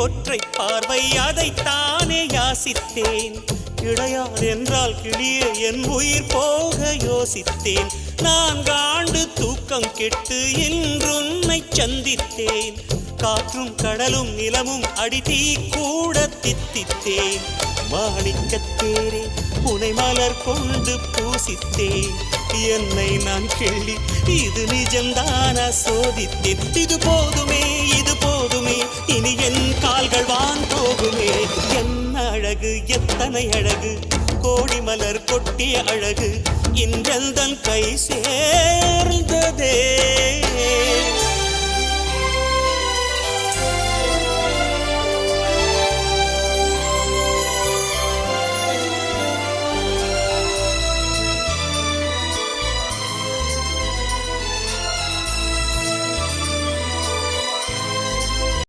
ஒற்றை பார்வை அதைத்தானே யாசித்தேன். இளையார் என்றால் கிளியே என் உயிர் போக யோசித்தேன். 4 ஆண்டு தூக்கம் கெட்டு இன்றுன்னை சந்தித்தேன். காற்றும் கடலும் நிலமும் அடித்தீ கூட தித்தித்தேன். மாணிக்கத்தேரே புனை மலர் கொண்டு பூசித்தேன். என்னை நான் கிள்ளி இது நிஜம்தானா சோதித்தேன். இது போதுமே இது போதுமே இனி என் கால்கள் வான் போகுமே. என்ன அழகு எத்தனை அழகு கோடி மலர் கொட்டிய அழகு இன்றெந்தன் கை சேர்ந்ததே.